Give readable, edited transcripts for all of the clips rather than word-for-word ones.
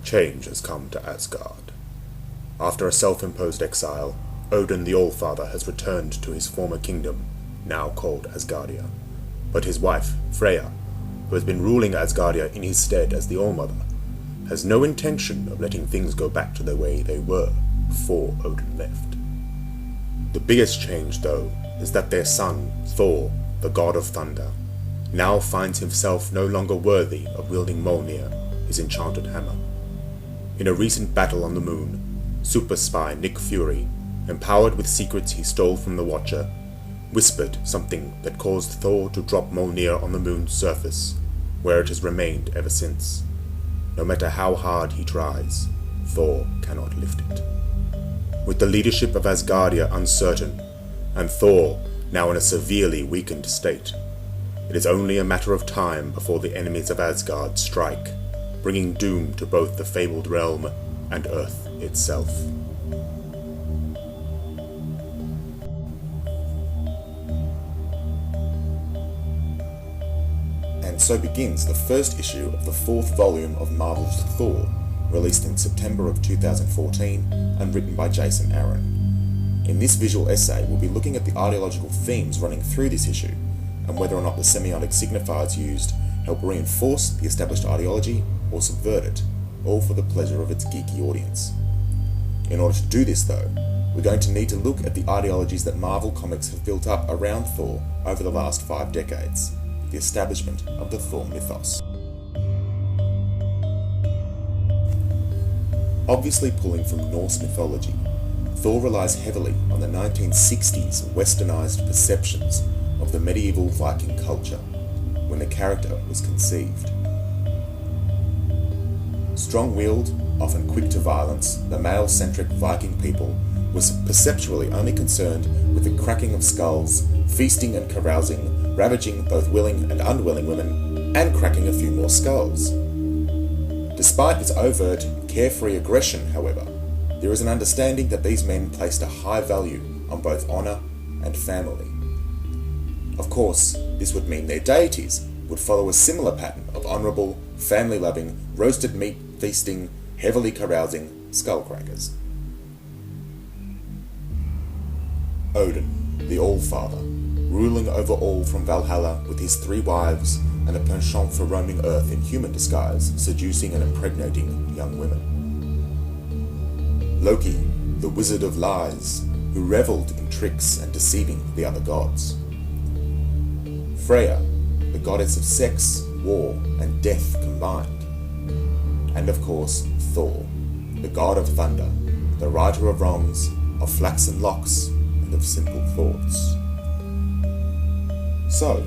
change has come to Asgard. After a self-imposed exile, Odin the Allfather has returned to his former kingdom, now called Asgardia. But his wife, Freya, who has been ruling Asgardia in his stead as the Allmother, has no intention of letting things go back to the way they were before Odin left. The biggest change, though, is that their son, Thor, the god of thunder, now finds himself no longer worthy of wielding Mjolnir, his enchanted hammer. In a recent battle on the moon, super spy Nick Fury, empowered with secrets he stole from the Watcher, whispered something that caused Thor to drop Mjolnir on the moon's surface, where it has remained ever since. No matter how hard he tries, Thor cannot lift it. With the leadership of Asgardia uncertain, and Thor now in a severely weakened state, it is only a matter of time before the enemies of Asgard strike, bringing doom to both the fabled realm and Earth itself. And so begins the first issue of the fourth volume of Marvel's Thor, released in September of 2014 and written by Jason Aaron. In this visual essay, we'll be looking at the ideological themes running through this issue, and whether or not the semiotic signifiers used help reinforce the established ideology or subvert it, all for the pleasure of its geeky audience. In order to do this though, we're going to need to look at the ideologies that Marvel Comics have built up around Thor over the last 5 decades, the establishment of the Thor mythos. Obviously pulling from Norse mythology, Thor relies heavily on the 1960s westernized perceptions of the medieval Viking culture when the character was conceived. Strong-willed, often quick to violence, the male-centric Viking people was perceptually only concerned with the cracking of skulls, feasting and carousing, ravaging both willing and unwilling women, and cracking a few more skulls. Despite its overt, carefree aggression, however, there is an understanding that these men placed a high value on both honour and family. Of course, this would mean their deities would follow a similar pattern of honourable, family-loving, roasted meat feasting, heavily carousing skullcrackers. Odin, the Allfather, ruling over all from Valhalla with his 3 wives and a penchant for roaming Earth in human disguise, seducing and impregnating young women. Loki, the wizard of lies, who revelled in tricks and deceiving the other gods. Freya, the goddess of sex, war, and death combined. And of course, Thor, the god of thunder, the righter of wrongs, of flaxen locks, and of simple thoughts. So,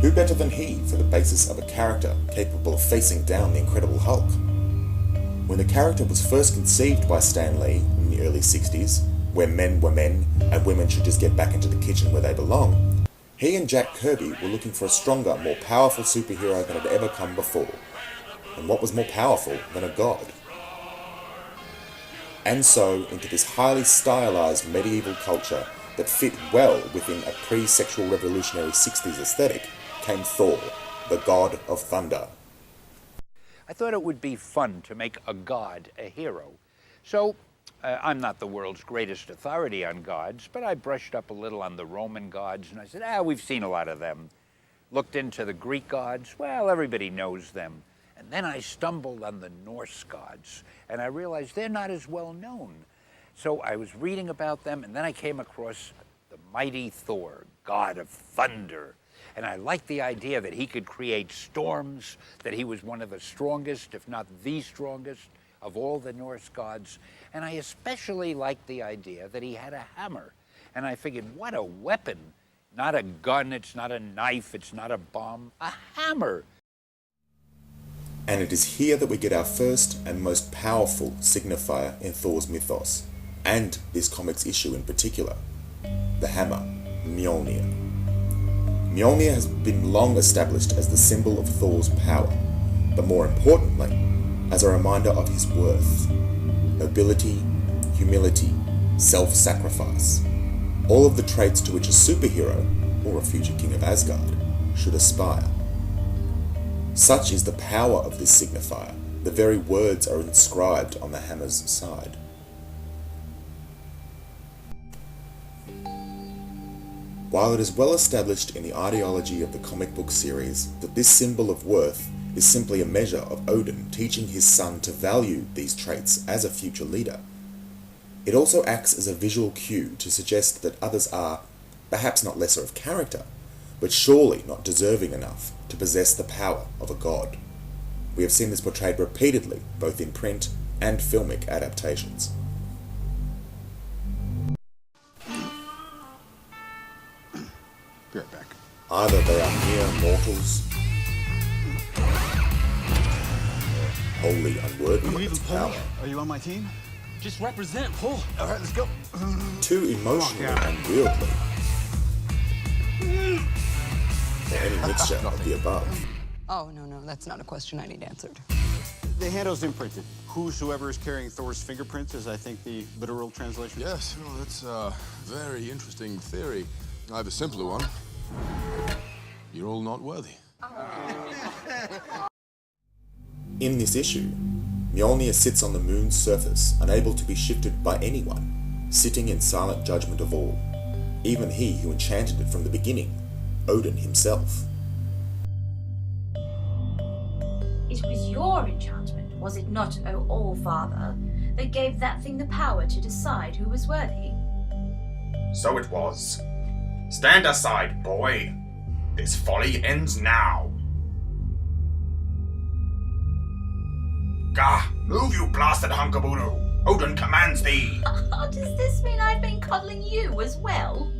who better than he for the basis of a character capable of facing down the Incredible Hulk? When the character was first conceived by Stan Lee in the early 60s, where men were men and women should just get back into the kitchen where they belong, he and Jack Kirby were looking for a stronger, more powerful superhero than had ever come before. And what was more powerful than a god? And so, into this highly stylized medieval culture that fit well within a pre-sexual revolutionary 60s aesthetic, came Thor, the god of thunder. I thought it would be fun to make a god a hero. So, I'm not the world's greatest authority on gods, but I brushed up a little on the Roman gods, and I said, we've seen a lot of them. Looked into the Greek gods, well, everybody knows them. And then I stumbled on the Norse gods, and I realized they're not as well known. So I was reading about them, and then I came across the mighty Thor, god of thunder. And I liked the idea that he could create storms, that he was one of the strongest, if not the strongest, of all the Norse gods. And I especially liked the idea that he had a hammer. And I figured, what a weapon. Not a gun, it's not a knife, it's not a bomb, a hammer. And it is here that we get our first and most powerful signifier in Thor's mythos, and this comic's issue in particular, the hammer, Mjolnir. Mjolnir has been long established as the symbol of Thor's power, but more importantly, as a reminder of his worth, nobility, humility, self-sacrifice, all of the traits to which a superhero, or a future king of Asgard, should aspire. Such is the power of this signifier the very words are inscribed on the hammer's side. While it is well established in the ideology of the comic book series that this symbol of worth is simply a measure of Odin teaching his son to value these traits as a future leader, it also acts as a visual cue to suggest that others are, perhaps not lesser of character, but surely not deserving enough to possess the power of a god. We have seen this portrayed repeatedly, both in print and filmic adaptations. Be right back. Either they are mere mortals, wholly unworthy of its power, Are you on my team? Just represent, pull. All right, let's go. too emotionally unwieldy, or any mixture of the above. Oh, no, that's not a question I need answered. The handle's imprinted. Whosoever is carrying Thor's fingerprints is, I think, the literal translation. Yes, well, that's a very interesting theory. I have a simpler one. You're all not worthy. In this issue, Mjolnir sits on the moon's surface, unable to be shifted by anyone, sitting in silent judgment of all, even he who enchanted it from the beginning, Odin himself. It was your enchantment, was it not, O All-Father, that gave that thing the power to decide who was worthy? So it was. Stand aside, boy. This folly ends now. Gah! Move, you blasted hunkaboodoo! Odin commands thee! Oh, does this mean I've been coddling you as well?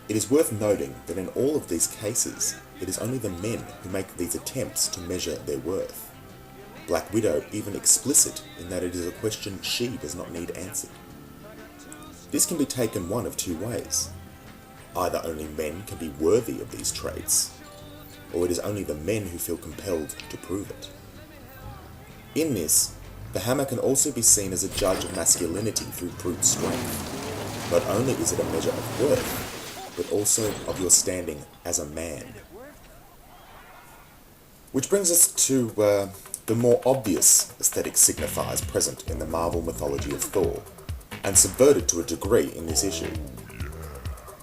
It is worth noting that in all of these cases, it is only the men who make these attempts to measure their worth. Black Widow even explicit in that it is a question she does not need answered. This can be taken one of two ways. Either only men can be worthy of these traits, or it is only the men who feel compelled to prove it. In this, the hammer can also be seen as a judge of masculinity through brute strength. Not only is it a measure of worth, but also of your standing as a man. Which brings us to the more obvious aesthetic signifiers present in the Marvel mythology of Thor, and subverted to a degree in this issue.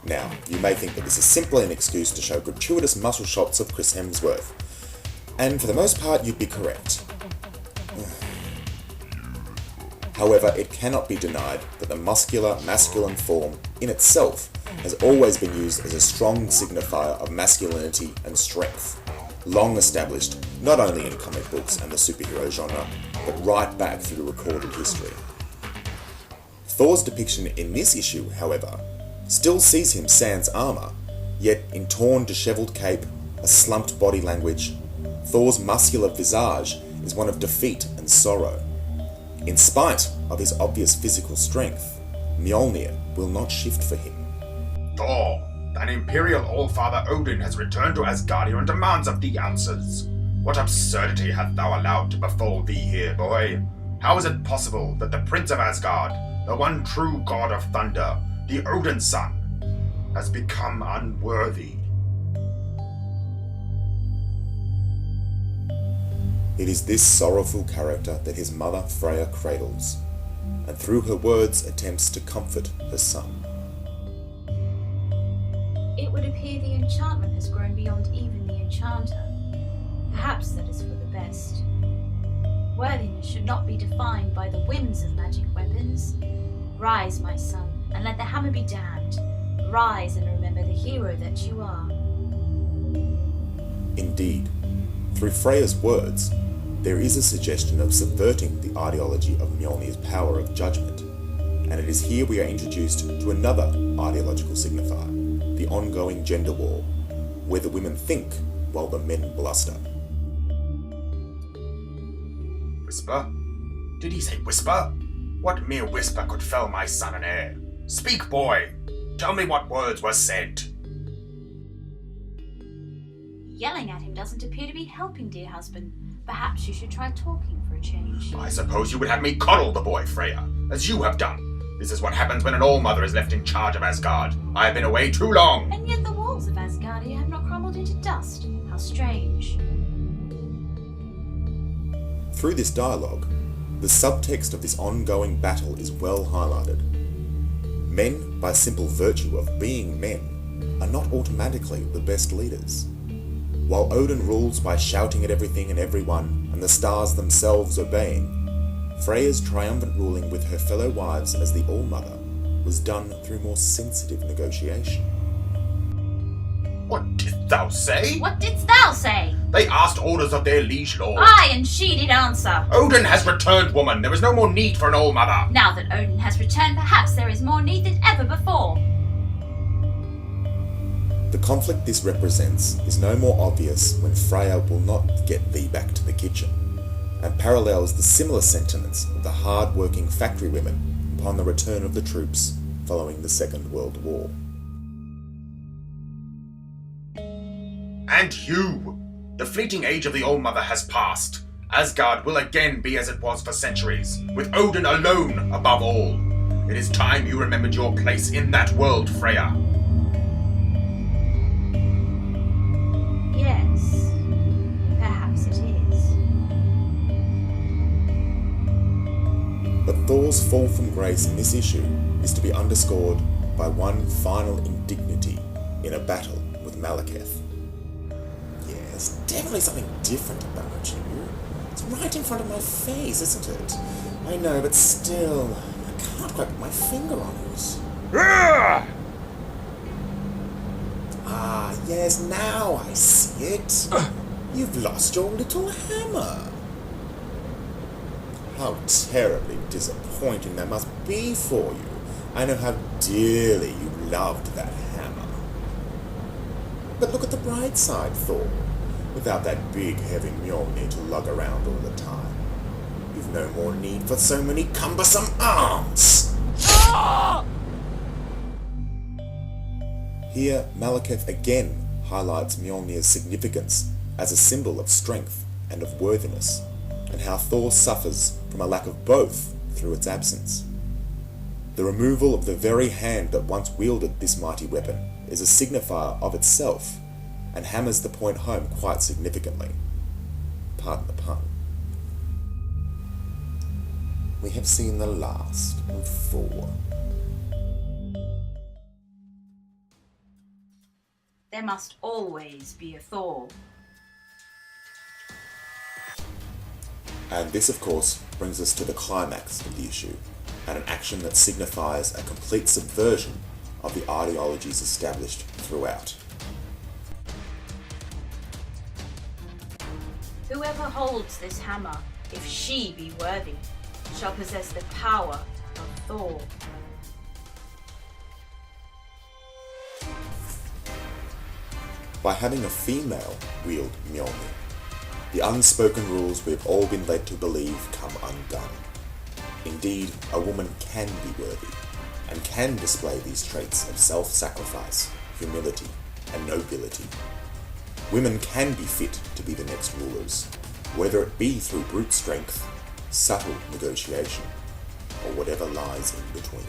Now, you may think that this is simply an excuse to show gratuitous muscle shots of Chris Hemsworth, and for the most part you'd be correct. However, it cannot be denied that the muscular, masculine form in itself has always been used as a strong signifier of masculinity and strength, long established not only in comic books and the superhero genre, but right back through recorded history. Thor's depiction in this issue, however, still sees him sans armour, yet in torn, dishevelled cape, a slumped body language, Thor's muscular visage is one of defeat and sorrow. In spite of his obvious physical strength, Mjolnir will not shift for him. Thor, thine Imperial All-Father Odin has returned to Asgardia and demands of thee answers. What absurdity hast thou allowed to befall thee here, boy? How is it possible that the Prince of Asgard, the one true god of thunder, the Odin's son, has become unworthy? It is this sorrowful character that his mother Freya cradles, and through her words attempts to comfort her son. It would appear the enchantment has grown beyond even the enchanter. Perhaps that is for the best. Worthiness should not be defined by the whims of magic weapons. Rise, my son, and let the hammer be damned. Rise and remember the hero that you are. Indeed, through Freya's words, there is a suggestion of subverting the ideology of Mjolnir's power of judgment, and it is here we are introduced to another ideological signifier, the ongoing gender war, where the women think while the men bluster. Whisper? Did he say whisper? What mere whisper could fell my son and heir? Speak, boy! Tell me what words were said. Yelling at him doesn't appear to be helping, dear husband. Perhaps you should try talking for a change. I suppose you would have me coddle the boy, Freya, as you have done. This is what happens when an all-mother is left in charge of Asgard. I have been away too long. And yet the walls of Asgardia have not crumbled into dust. How strange. Through this dialogue, the subtext of this ongoing battle is well highlighted. Men, by simple virtue of being men, are not automatically the best leaders. While Odin rules by shouting at everything and everyone, and the stars themselves obeying, Freya's triumphant ruling with her fellow wives as the All-Mother was done through more sensitive negotiation. What didst thou say? What didst thou say? They asked orders of their liege lord. Aye, and she did answer. Odin has returned, woman. There is no more need for an All-Mother. Now that Odin has returned, perhaps there is more need than ever before. The conflict this represents is no more obvious when Freya will not get thee back to the kitchen, and parallels the similar sentiments of the hard-working factory women upon the return of the troops following the Second World War. And you! The fleeting age of the All-Mother has passed. Asgard will again be as it was for centuries, with Odin alone above all. It is time you remembered your place in that world, Freya. Yes, perhaps it is. But Thor's fall from grace in this issue is to be underscored by one final indignity in a battle with Malekith. Yeah, there's definitely something different about you. It's right in front of my face, isn't it? I know, but still, I can't quite put my finger on it. Ah, yes, now I see it. You've lost your little hammer. How terribly disappointing that must be for you. I know how dearly you loved that hammer. But look at the bright side, Thor. Without that big, heavy Mjolnir to lug around all the time, you've no more need for so many cumbersome arms. Here, Malekith again highlights Mjolnir's significance as a symbol of strength and of worthiness, and how Thor suffers from a lack of both through its absence. The removal of the very hand that once wielded this mighty weapon is a signifier of itself, and hammers the point home quite significantly. Pardon the pun. We have seen the last of Thor. There must always be a Thor. And this, of course, brings us to the climax of the issue, and an action that signifies a complete subversion of the ideologies established throughout. Whoever holds this hammer, if she be worthy, shall possess the power of Thor. By having a female wield Mjolnir, the unspoken rules we've all been led to believe come undone. Indeed, a woman can be worthy, and can display these traits of self-sacrifice, humility, and nobility. Women can be fit to be the next rulers, whether it be through brute strength, subtle negotiation, or whatever lies in between.